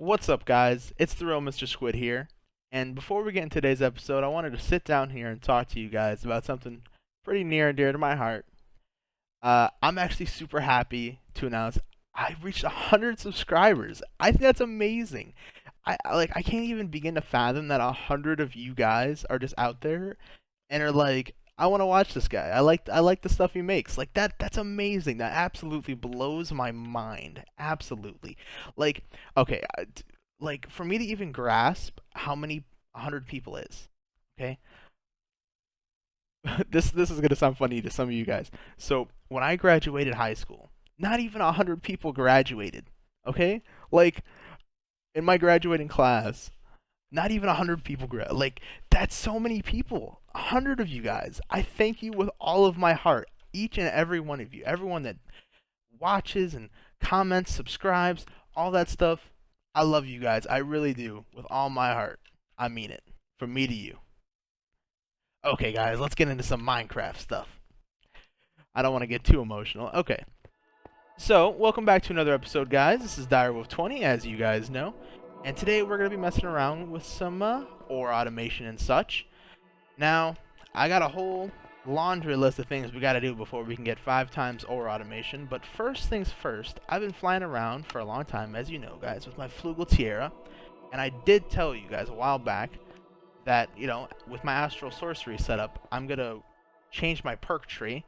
What's up, guys? It's the real Mr. Squid here. And before we get into today's episode, I wanted to sit down here and talk to you guys about something pretty near and dear to my heart. I'm actually super happy to announce I reached 100 subscribers. I think that's amazing. I can't even begin to fathom that 100 of you guys are just out there and are like, I want to watch this guy. I like the stuff he makes. Like that's amazing. That absolutely blows my mind. Absolutely. Like okay, like for me to even grasp how many 100 people is. Okay? This is going to sound funny to some of you guys. So, when I graduated high school, not even 100 people graduated. Okay? Like in my graduating class, not even 100 people like that's so many people. 100 of you guys. I thank you with all of my heart. Each and every one of you. Everyone that watches and comments, subscribes, all that stuff. I love you guys. I really do with all my heart. I mean it. From me to you. Okay, guys, let's get into some Minecraft stuff. I don't want to get too emotional. Okay. So, welcome back to another episode, guys. This is DW20, as you guys know. And today we're going to be messing around with some ore automation and such. Now, I got a whole laundry list of things we got to do before we can get 5 times ore automation. But first things first, I've been flying around for a long time, as you know, guys, with my Flugel Tiara. And I did tell you guys a while back that, with my Astral Sorcery setup, I'm going to change my perk tree.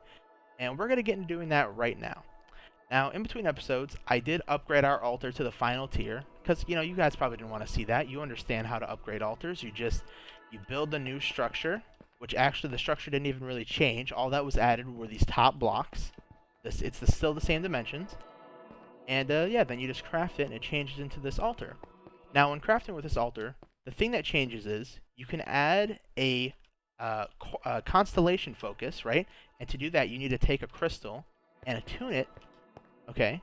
And we're going to get into doing that right now. Now, in between episodes, I did upgrade our altar to the final tier, because, you guys probably didn't want to see that. You understand how to upgrade altars. You build a new structure, which actually the structure didn't even really change. All that was added were these top blocks. Still the same dimensions. And, yeah, then you just craft it, and it changes into this altar. Now, when crafting with this altar, the thing that changes is you can add a constellation focus, right? And to do that, you need to take a crystal and attune it. Okay,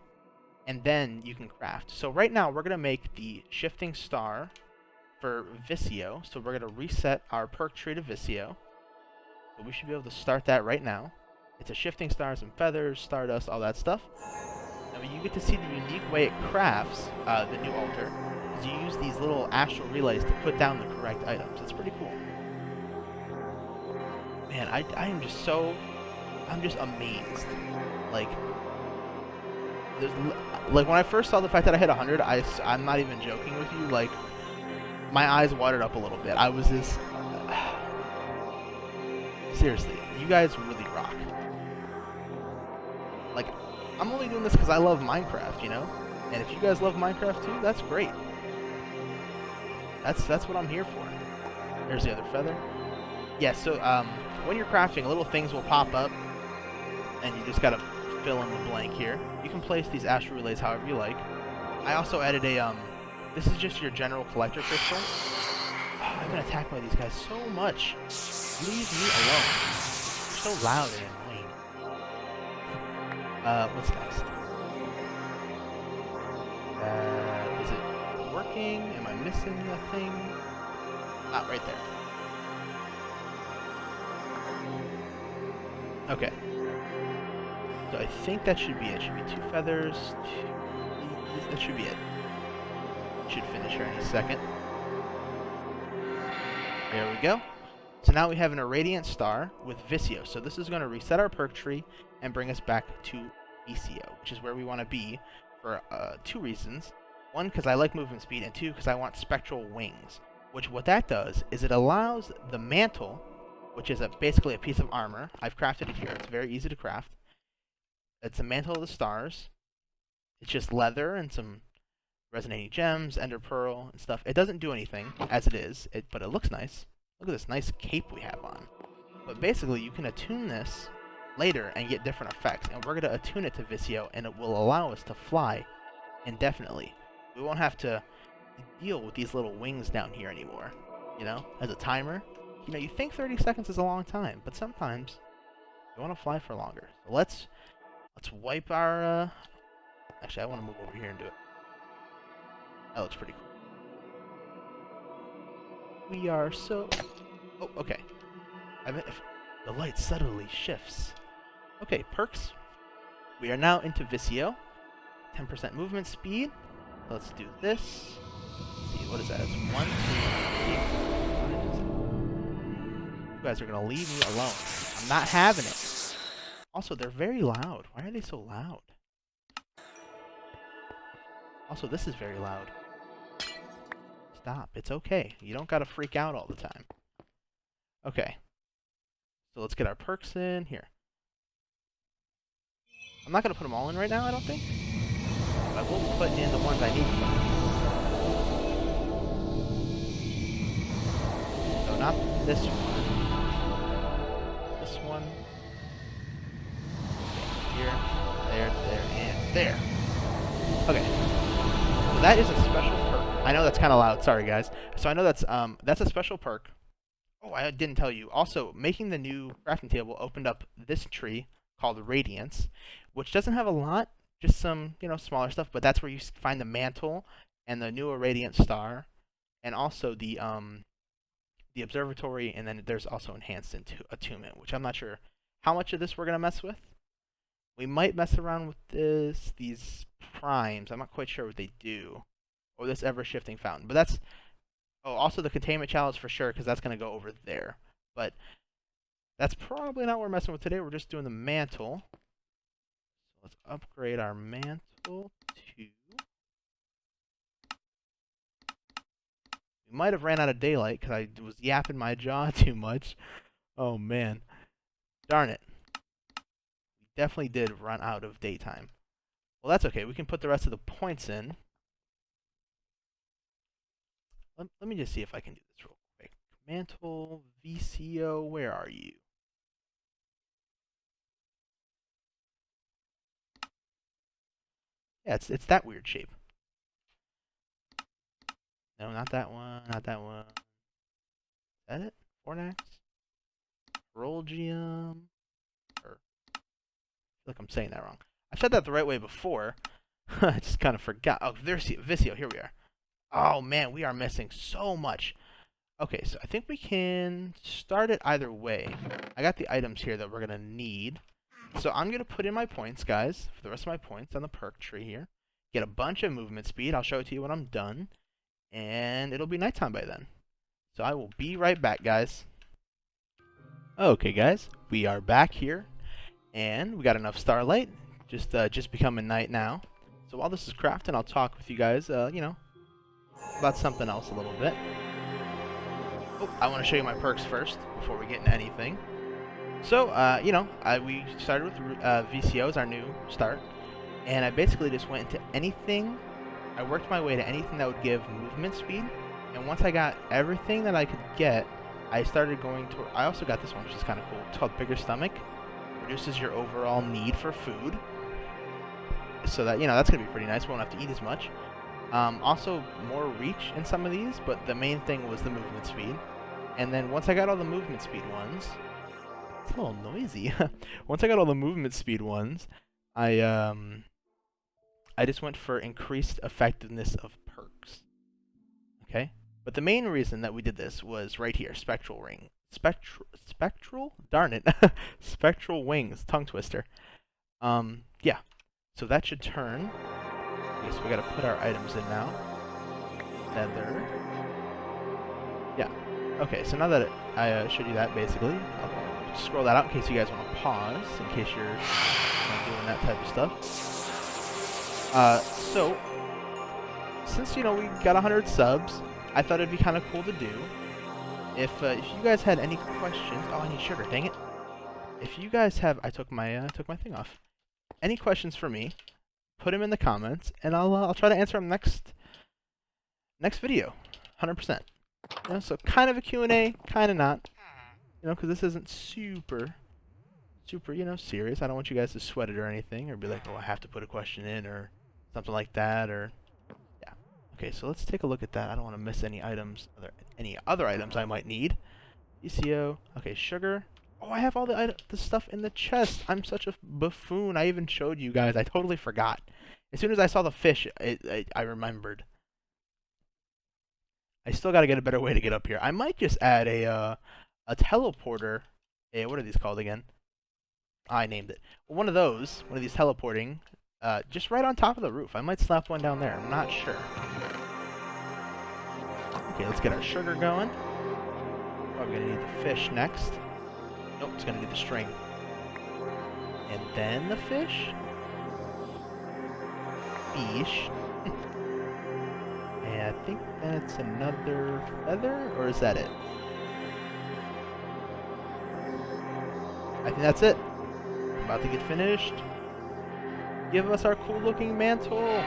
and then you can craft. So right now we're gonna make the shifting star for Visio. So we're gonna reset our perk tree to Visio. So we should be able to start that right now. It's a shifting star, some feathers, stardust, all that stuff. Now you get to see the unique way it crafts the new altar, because you use these little astral relays to put down the correct items. It's pretty cool. Man, I'm just amazed. Like. Like when I first saw the fact that I hit 100, I'm not even joking with you. Like my eyes watered up a little bit. I was this. Seriously, you guys really rock. Like I'm only doing this because I love Minecraft, And if you guys love Minecraft too, that's great. That's what I'm here for. There's the other feather. Yeah. So when you're crafting, little things will pop up, and you just gotta fill in the blank here. You can place these astral relays however you like. I also added a this is just your general collector crystal. Oh, I've been attacked by these guys so much. Leave me alone. They're so loud and annoying. What's next? Is it working? Am I missing the thing? Ah, right there. Okay. So I think that should be it. Should be 2 feathers. That should be it. Should finish here any second. There we go. So now we have an irradiant star with Visio. So this is going to reset our perk tree and bring us back to Visio, which is where we want to be for 2 reasons. 1, because I like movement speed, and 2, because I want spectral wings. Which what that does is it allows the mantle, which is basically a piece of armor. I've crafted it here. It's very easy to craft. It's a mantle of the stars. It's just leather and some resonating gems, ender pearl, and stuff. It doesn't do anything as it is, but it looks nice. Look at this nice cape we have on. But basically, you can attune this later and get different effects. And we're going to attune it to Visio, and it will allow us to fly indefinitely. We won't have to deal with these little wings down here anymore. As a timer. You think 30 seconds is a long time, but sometimes you want to fly for longer. So let's wipe our, actually, I want to move over here and do it. That looks pretty cool. We are so... Oh, okay. The light subtly shifts. Okay, perks. We are now into Visio. 10% movement speed. Let's do this. see, what is that? It's 1, 2, 3. You guys are gonna leave me alone. I'm not having it. Also, they're very loud. Why are they so loud? Also, this is very loud. Stop. It's okay. You don't gotta freak out all the time. Okay. So let's get our perks in here. I'm not gonna put them all in right now, I don't think. I will put in the ones I need to put in. So not this one. This one. Here, there, and there. Okay. So that is a special perk. I know that's kind of loud. Sorry, guys. So I know that's a special perk. Oh, I didn't tell you. Also, making the new crafting table opened up this tree called Radiance, which doesn't have a lot, just some, smaller stuff, but that's where you find the mantle and the new Radiant star, and also the observatory, and then there's also enhanced attunement, which I'm not sure how much of this we're gonna mess with. We might mess around with these primes. I'm not quite sure what they do, or this ever-shifting fountain, but that's. Oh, also the containment challenge for sure, because that's going to go over there. But that's probably not what we're messing with today. We're just doing the mantle. So let's upgrade our mantle to... We might have ran out of daylight, because I was yapping my jaw too much. Oh, man. Darn it. We definitely did run out of daytime. Well, that's okay. We can put the rest of the points in. Let me just see if I can do this real quick. Mantle, VCO, where are you? Yeah, it's that weird shape. No, not that one, not that one. Is that it? Fornax? Peroleum? Or, I feel like I'm saying that wrong. I said that the right way before. I just kind of forgot. Oh, there's Vicio, here we are. Oh man, we are missing so much. Okay, so I think we can start it either way. I got the items here that we're going to need. So I'm going to put in my points, guys, for the rest of my points on the perk tree here. Get a bunch of movement speed. I'll show it to you when I'm done. And it'll be nighttime by then. So I will be right back, guys. Okay, guys, we are back here. And we got enough starlight. Just becoming night now. So while this is crafting, I'll talk with you guys, about something else a little bit. Oh, I want to show you my perks first before we get into anything. So, we started with VCO as our new start, and I basically just went into anything. I worked my way to anything that would give movement speed, and once I got everything that I could get, I started going to. I also got this one, which is kind of cool. It's called Bigger Stomach. Reduces your overall need for food, so that that's gonna be pretty nice. We won't have to eat as much. Also, more reach in some of these, but the main thing was the movement speed. And then once I got all the movement speed ones, it's a little noisy. Once I got all the movement speed ones, I just went for increased effectiveness of perks. Okay, but the main reason that we did this was right here, spectral ring, spectral. Darn it, spectral wings, tongue twister. Yeah. So that should turn. Okay, so we gotta put our items in now. Feather. Yeah. Okay, so now that I showed you that, basically, I'll scroll that out in case you guys want to pause, in case you're doing that type of stuff. So, since, we got 100 subs, I thought it'd be kind of cool to do. If you guys had any questions... Oh, I need sugar, dang it. If you guys have... I took my thing off. Any questions for me, put them in the comments, and I'll try to answer them next video, 100%. So kind of a Q&A, kind of not, because this isn't super, serious. I don't want you guys to sweat it or anything, or be like, oh, I have to put a question in, or something like that, or yeah. Okay, so let's take a look at that. I don't want to miss any items, any other items I might need. ECO. Okay, sugar. Oh, I have all the stuff in the chest. I'm such a buffoon. I even showed you guys. I totally forgot. As soon as I saw the fish, I remembered. I still got to get a better way to get up here. I might just add a teleporter. What are these called again? I named it. Well, one of these teleporting, just right on top of the roof. I might slap one down there. I'm not sure. Okay, let's get our sugar going. Probably gonna need the fish next. Nope, it's gonna need the string. And then the fish. Fish. And I think that's another feather, or is that it? I think that's it. I'm about to get finished. Give us our cool looking mantle.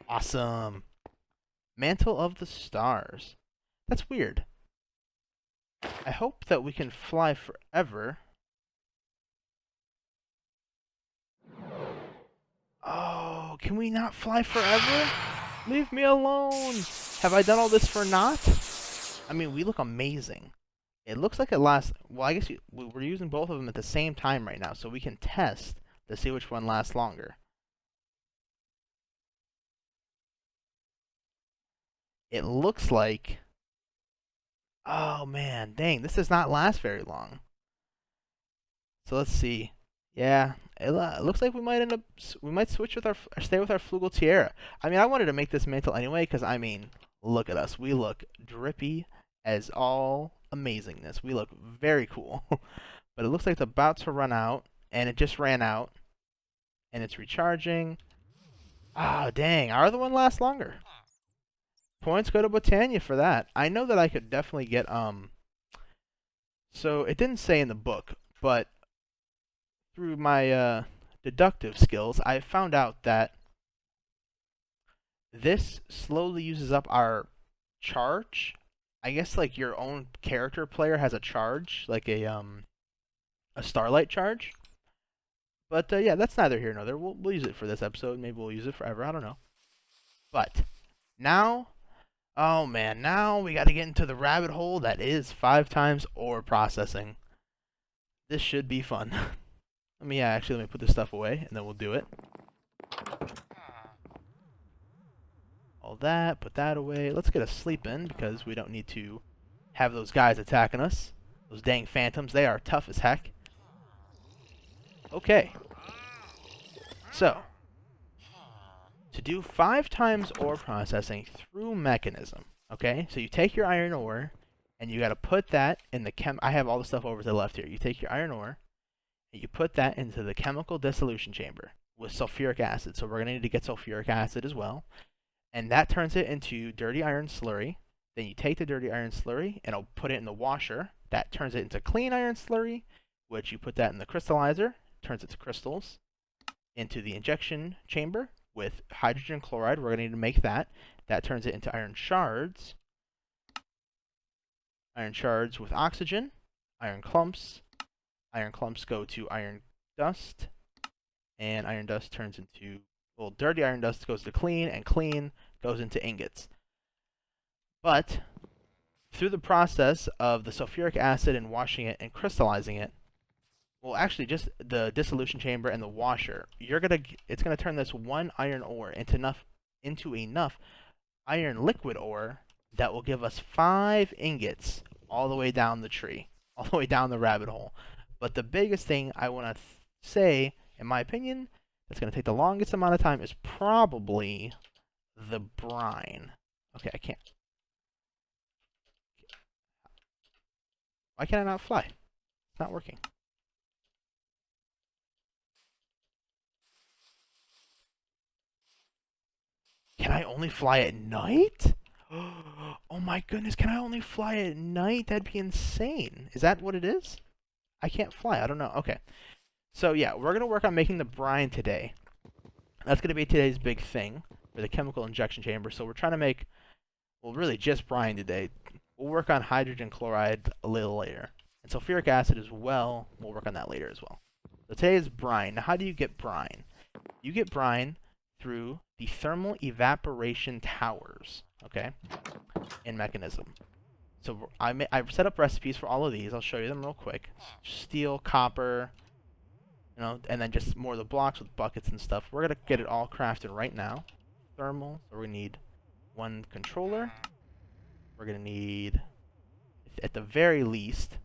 Awesome. Mantle of the Stars. That's weird. I hope that we can fly forever. Oh, can we not fly forever? Leave me alone. Have I done all this for naught? I mean, we look amazing. It looks like it lasts... Well, I guess we're using both of them at the same time right now, so we can test to see which one lasts longer. It looks like... Oh, man. Dang, this does not last very long. So let's see. Yeah, it looks like we might end up... We might switch with our... Stay with our Flugel Tiara. I mean, I wanted to make this mantle anyway, because, I mean, look at us. We look drippy as all amazingness. We look very cool. But it looks like it's about to run out, and it just ran out. And it's recharging. Ah, dang. Our other one lasts longer. Points go to Botania for that. I know that I could definitely get, So, it didn't say in the book, but through my, deductive skills, I found out that this slowly uses up our charge. I guess, like, your own character player has a charge, like a starlight charge. But, yeah, that's neither here nor there. We'll use it for this episode. Maybe we'll use it forever. I don't know. But, now... Oh man, now we got to get into the rabbit hole that is 5 times ore processing. This should be fun. Let me put this stuff away and then we'll do it. All that, put that away. Let's get a sleep in because we don't need to have those guys attacking us. Those dang phantoms, they are tough as heck. Okay. So, to do 5 times ore processing through Mekanism, okay? So you take your iron ore, and you got to put that in the I have all the stuff over to the left here. You take your iron ore, and you put that into the chemical dissolution chamber with sulfuric acid. So we're going to need to get sulfuric acid as well. And that turns it into dirty iron slurry. Then you take the dirty iron slurry, and I'll put it in the washer. That turns it into clean iron slurry, which you put that in the crystallizer, turns it to crystals, into the injection chamber, with hydrogen chloride. We're going to need to make that. That turns it into iron shards. Iron shards with oxygen. Iron clumps. Iron clumps go to iron dust. And iron dust turns into... Well, dirty iron dust goes to clean, and clean goes into ingots. But, through the process of the sulfuric acid and washing it and crystallizing it, well, actually, just the dissolution chamber and the washer. It's gonna turn this 1 iron ore into enough iron liquid ore that will give us 5 ingots all the way down the tree, all the way down the rabbit hole. But the biggest thing I want to say, in my opinion, that's gonna take the longest amount of time is probably the brine. Okay, I can't. Why can I not fly? It's not working. Can I only fly at night? Oh my goodness, can I only fly at night? That'd be insane. Is that what it is? I can't fly. I don't know. Okay. So yeah, we're going to work on making the brine today. That's going to be today's big thing for the chemical injection chamber. So we're trying to make, well, really just brine today. We'll work on hydrogen chloride a little later. And sulfuric acid as well. We'll work on that later as well. So today is brine. Now, how do you get brine? You get brine through the thermal evaporation towers, okay, in Mekanism. So I've set up recipes for all of these. I'll show you them real quick. Steel, copper, you know, and then just more of the blocks with buckets and stuff. We're gonna get it all crafted right now. Thermal. So we're gonna need 1 controller. We're gonna need, at the very least,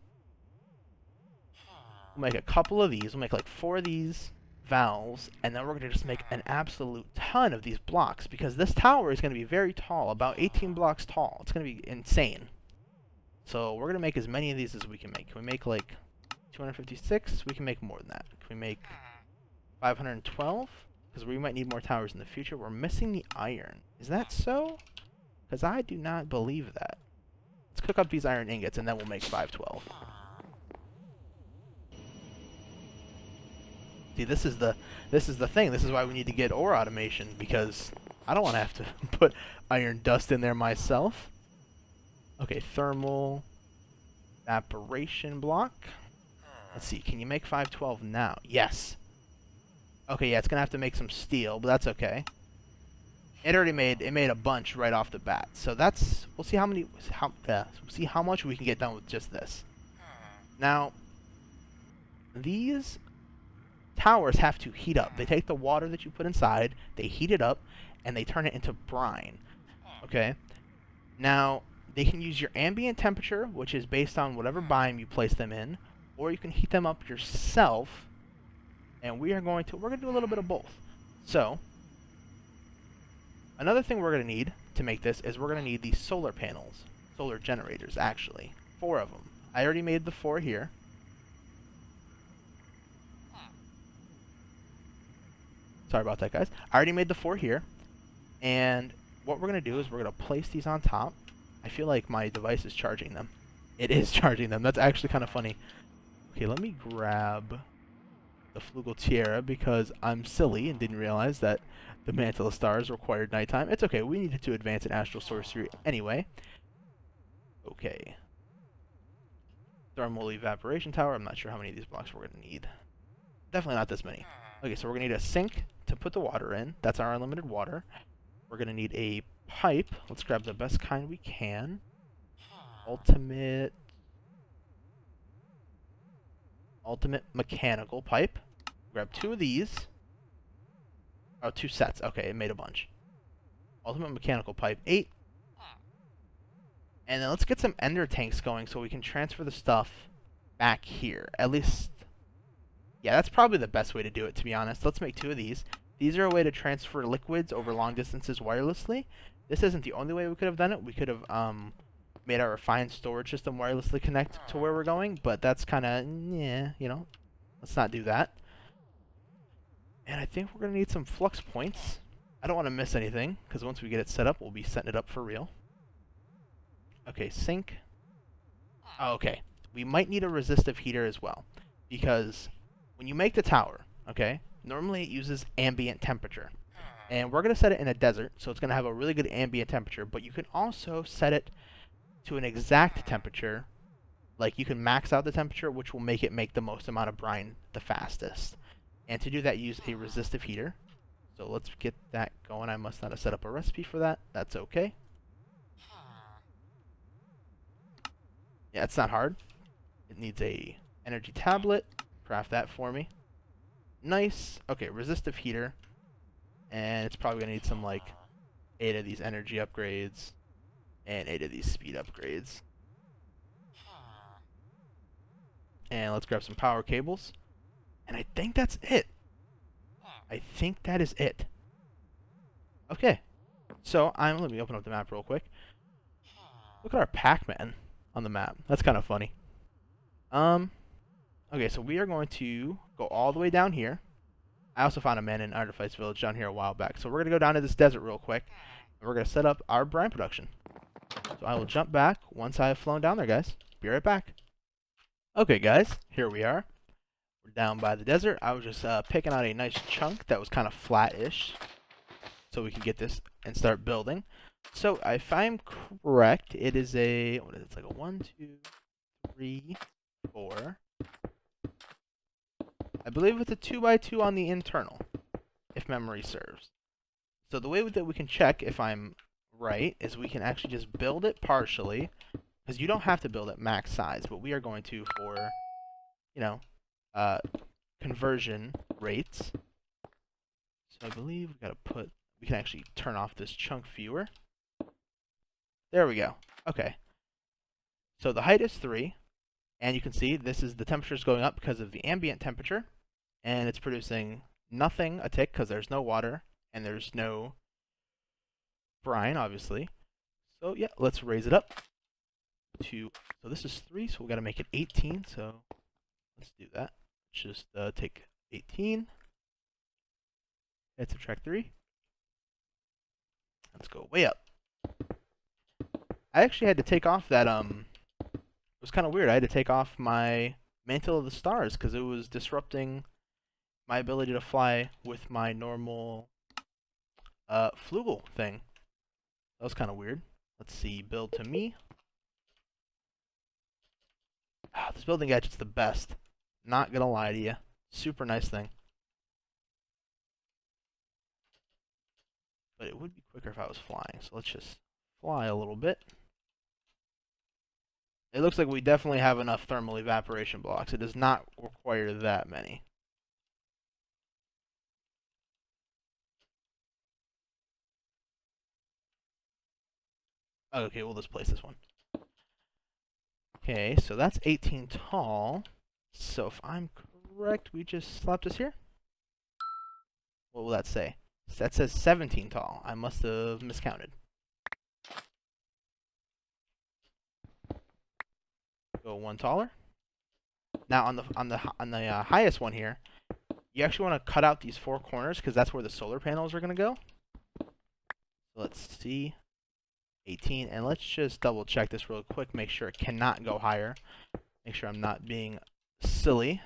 we'll make a couple of these. We'll make like 4 of these, valves, and then we're going to just make an absolute ton of these blocks, because this tower is going to be very tall, about 18 blocks tall. It's going to be insane. So we're going to make as many of these as we can make. Can we make like 256? We can make more than that. Can we make 512? Because we might need more towers in the future. We're missing the iron. Is that so? Because I do not believe that. Let's cook up these iron ingots, and then we'll make 512. See, this is the thing. This is why we need to get ore automation, because I don't want to have to put iron dust in there myself. Okay, thermal evaporation block. Let's see, can you make 512 now? Yes. Okay, yeah, it's gonna have to make some steel, but that's okay. It already made a bunch right off the bat. So that's, we'll see we'll see how much we can get done with just this. Now, these towers have to heat up. They take the water that you put inside, they heat it up, and they turn it into brine. Okay? Now, they can use your ambient temperature, which is based on whatever biome you place them in, or you can heat them up yourself, and we're going to do a little bit of both. So, another thing we're going to need to make this is we're going to need these solar panels, solar generators actually, 4 of them. I already made the 4 here. Sorry about that, guys. I already made the 4 here, and what we're going to do is we're going to place these on top. I feel like my device is charging them. It is charging them. That's actually kind of funny. Okay, let me grab the Flugel Tiara because I'm silly and didn't realize that the Mantle of Stars required nighttime. It's okay. We needed to advance in Astral Sorcery anyway. Okay. Thermal evaporation tower. I'm not sure how many of these blocks we're going to need. Definitely not this many. Okay, so we're going to need a sink to put the water in. That's our unlimited water. We're going to need a pipe. Let's grab the best kind we can. Ultimate mechanical pipe. Grab 2 of these. Oh, 2 sets. Okay, it made a bunch. Ultimate mechanical pipe, 8. And then let's get some ender tanks going so we can transfer the stuff back here. At least, yeah, that's probably the best way to do it, to be honest. Let's make 2 of these. These are a way to transfer liquids over long distances wirelessly. This isn't the only way we could have done it. We could have made our refined storage system wirelessly connect to where we're going, but that's kind of, yeah, you know, let's not do that. And I think we're going to need some flux points. I don't want to miss anything, because once we get it set up, we'll be setting it up for real. Okay, sink. Oh, okay. We might need a resistive heater as well, because when you make the tower, okay, normally it uses ambient temperature. And we're going to set it in a desert, so it's going to have a really good ambient temperature, but you can also set it to an exact temperature. Like, you can max out the temperature, which will make it make the most amount of brine the fastest. And to do that, use a resistive heater. So let's get that going. I must not have set up a recipe for that. That's okay. Yeah, it's not hard. It needs a energy tablet. Craft that for me. Nice. Okay, resistive heater. And it's probably going to need some, like, 8 of these energy upgrades. And 8 of these speed upgrades. And let's grab some power cables. And I think that's it. I think that is it. Okay. So, let me open up the map real quick. Look at our Pac-Man on the map. That's kind of funny. Okay, so we are going to go all the way down here. I also found a man in Artifice Village down here a while back. So we're going to go down to this desert real quick. And we're going to set up our brine production. So I will jump back once I have flown down there, guys. Be right back. Okay, guys. Here we are. We're down by the desert. I was just picking out a nice chunk that was kind of flat-ish. So we can get this and start building. So if I'm correct, it is a, what is it? It's like a 1, 2, 3, 4. I believe it's a 2x2 on the internal, if memory serves. So the way that we can check if I'm right is we can actually just build it partially, because you don't have to build it max size, but we are going to for, you know, conversion rates. So I believe we can actually turn off this chunk viewer. There we go. Okay. So the height is 3, and you can see this is the temperature is going up because of the ambient temperature, and it's producing nothing a tick because there's no water and there's no brine, obviously. So yeah, let's raise it up to, so this is 3, so we got to make it 18, so let's do that. Let's just take 18, and subtract 3. Let's go way up. I actually had to take off that, it was kind of weird. I had to take off my mantle of the stars because it was disrupting my ability to fly with my normal flugel thing. That was kind of weird. Let's see, build to me. Ah, this building gadget's the best. Not gonna lie to you. Super nice thing. But it would be quicker if I was flying, so let's just fly a little bit. It looks like we definitely have enough thermal evaporation blocks. It does not require that many. Okay, we'll just place this one. Okay, so that's 18 tall. So if I'm correct, we just slapped this here? What will that say? That says 17 tall. I must have miscounted. Go one taller. Now on the highest one here, you actually want to cut out these 4 corners because that's where the solar panels are going to go. So let's see. 18, and let's just double check this real quick, make sure it cannot go higher. Make sure I'm not being silly.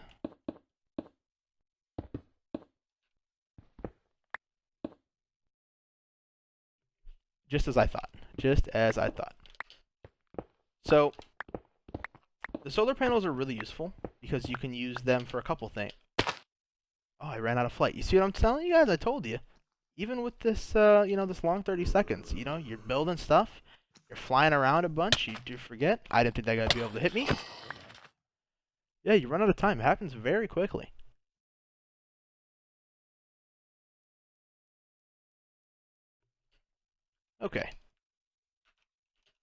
Just as I thought. Just as I thought. So, the solar panels are really useful because you can use them for a couple things. Oh, I ran out of flight. You see what I'm telling you guys? I told you. Even with this, this long 30 seconds, you're building stuff, you're flying around a bunch, you do forget. I didn't think that guy would be able to hit me. Yeah, you run out of time. It happens very quickly. Okay.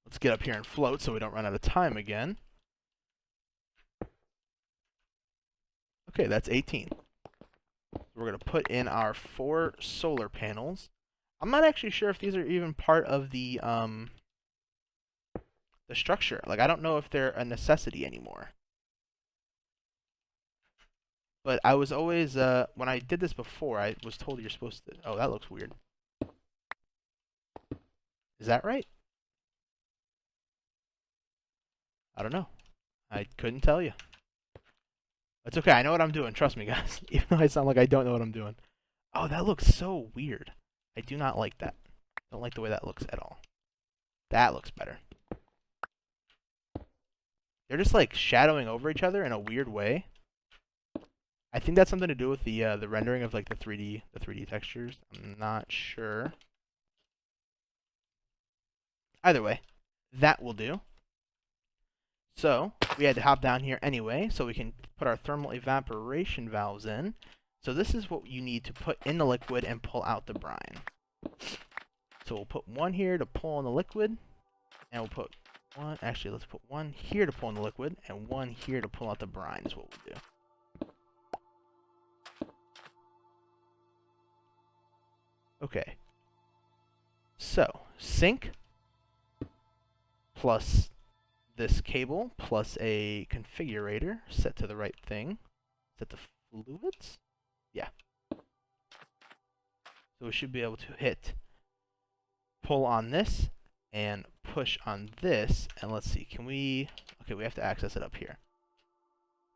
Let's get up here and float so we don't run out of time again. Okay, that's 18. We're going to put in our 4 solar panels. I'm not actually sure if these are even part of the structure. Like, I don't know if they're a necessity anymore. But I was always, when I did this before, I was told you're supposed to... Oh, that looks weird. Is that right? I don't know. I couldn't tell you. It's okay. I know what I'm doing. Trust me, guys. Even though I sound like I don't know what I'm doing. Oh, that looks so weird. I do not like that. Don't like the way that looks at all. That looks better. They're just like shadowing over each other in a weird way. I think that's something to do with the rendering of like the 3D textures. I'm not sure. Either way, that will do. So we had to hop down here anyway, so we can put our thermal evaporation valves in. So this is what you need to put in the liquid and pull out the brine. So we'll put one here to pull in the liquid, and we'll put one, actually let's put one here to pull in the liquid, and one here to pull out the brine is what we'll do. Okay. So, sink plus this cable plus a configurator set to the right thing. Set the fluids? Yeah. So we should be able to hit pull on this and push on this. And let's see, can we... Okay, we have to access it up here.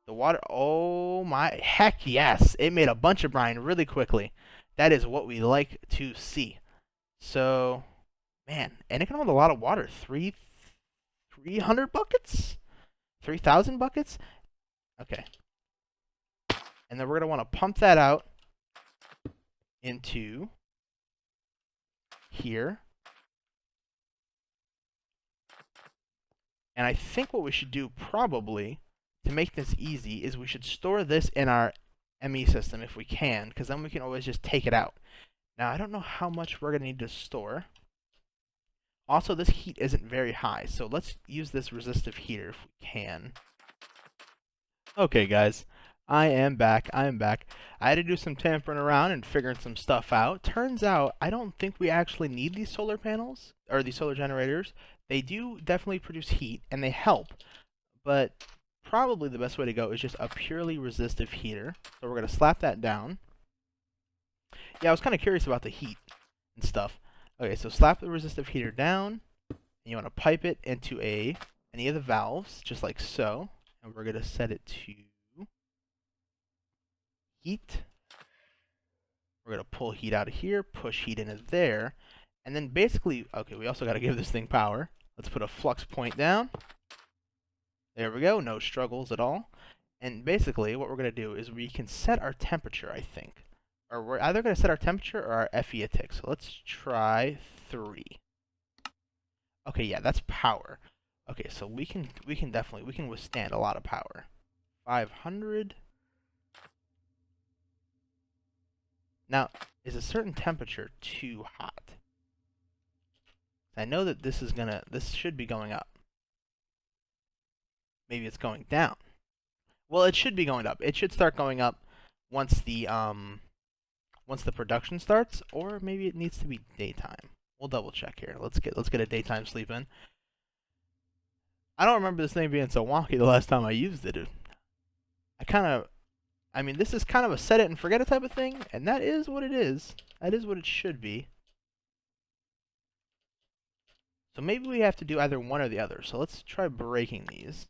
The water... Oh my... Heck yes! It made a bunch of brine really quickly. That is what we like to see. So... Man, and it can hold a lot of water. 300 buckets? 3,000 buckets? Okay. And then we're going to want to pump that out into here. And I think what we should do probably to make this easy is we should store this in our ME system if we can, because then we can always just take it out. Now, I don't know how much we're going to need to store. Also, this heat isn't very high, so let's use this resistive heater if we can. Okay, guys. I am back. I am back. I had to do some tampering around and figuring some stuff out. Turns out I don't think we actually need these solar panels or these solar generators. They do definitely produce heat and they help, but probably the best way to go is just a purely resistive heater. So we're going to slap that down. Yeah, I was kind of curious about the heat and stuff. Okay, so slap the resistive heater down, and you want to pipe it into any of the valves, just like so. And we're going to set it to heat. We're going to pull heat out of here, push heat into there, and then basically, okay, we also got to give this thing power. Let's put a flux point down. There we go, no struggles at all. And basically, what we're going to do is we can set our temperature, I think. Or we're either going to set our temperature or our FE a tick. So let's try 3. Okay, yeah, that's power. Okay, so we can withstand a lot of power. 500. Now, is a certain temperature too hot? I know that this should be going up. Maybe it's going down. Well, it should be going up. It should start going up once the production starts, or maybe it needs to be daytime. We'll double check here. Let's get a daytime sleep in. I don't remember this thing being so wonky the last time I used it. I mean, this is kind of a set it and forget it type of thing, and that is what it is. That is what it should be. So maybe we have to do either one or the other. So let's try breaking these.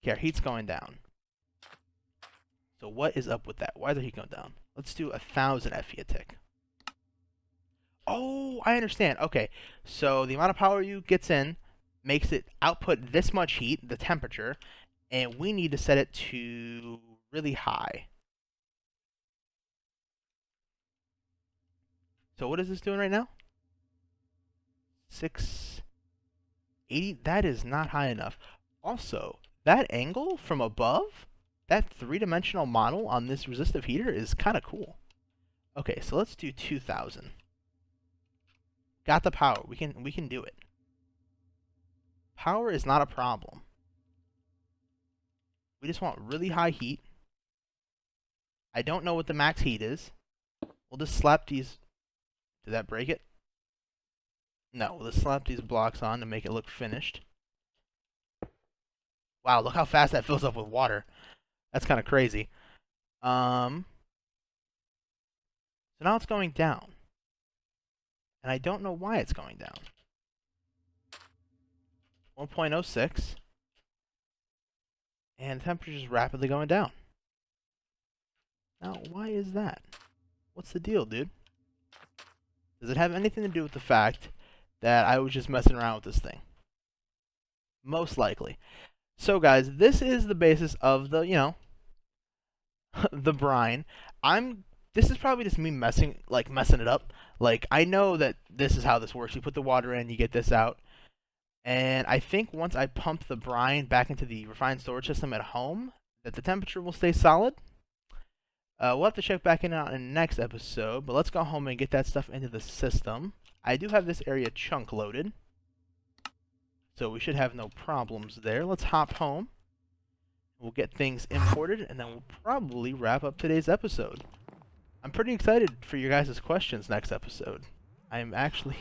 Okay, our heat's going down. So what is up with that? Why is the heat going down? Let's do 1,000 FE a tick. Oh, I understand. Okay, so the amount of power you gets in makes it output this much heat, the temperature, and we need to set it to really high. So what is this doing right now? 680. That is not high enough. Also, that angle from above, that three-dimensional model on this resistive heater is kind of cool. Okay, so let's do 2,000. Got the power. We can do it. Power is not a problem. We just want really high heat. I don't know what the max heat is. We'll just slap these. Did that break it? No, we'll just slap these blocks on to make it look finished. Wow, look how fast that fills up with water. That's kind of crazy. So now it's going down. And I don't know why it's going down. 1.06. And the temperature is rapidly going down. Now, why is that? What's the deal, dude? Does it have anything to do with the fact that I was just messing around with this thing? Most likely. So, guys, this is the basis of the, the brine. This is probably just me messing it up. Like, I know that this is how this works. You put the water in, you get this out. And I think once I pump the brine back into the refined storage system at home, that the temperature will stay solid. We'll have to check back in on the next episode, but let's go home and get that stuff into the system. I do have this area chunk loaded, so we should have no problems there. Let's hop home. We'll get things imported, and then we'll probably wrap up today's episode. I'm pretty excited for your guys' questions next episode. I'm actually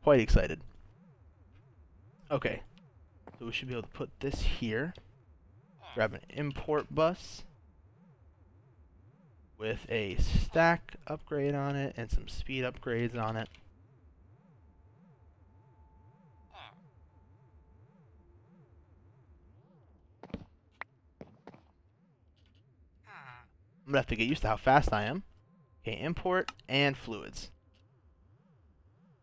quite excited. Okay, so we should be able to put this here. Grab an import bus with a stack upgrade on it and some speed upgrades on it. I'm gonna have to get used to how fast I am. Okay, import and fluids.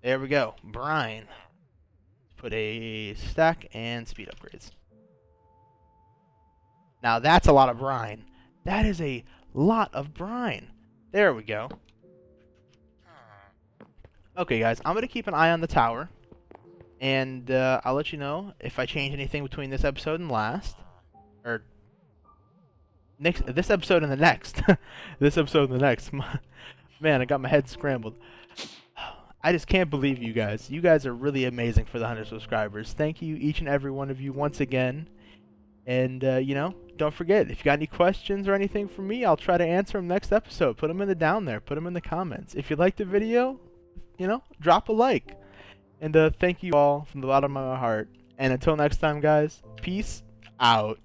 There we go, brine. Put a stack and speed upgrades. Now that's a lot of brine. That is a lot of brine. There we go. Okay, guys, I'm gonna keep an eye on the tower, and I'll let you know if I change anything between this episode and last, or this episode and the next. This episode and the next. Man, I got my head scrambled. I just can't believe you guys. You guys are really amazing for the 100 subscribers. Thank you, each and every one of you, once again. And, don't forget, if you got any questions or anything for me, I'll try to answer them next episode. Put them in the down there. Put them in the comments. If you liked the video, drop a like. And thank you all from the bottom of my heart. And until next time, guys, peace out.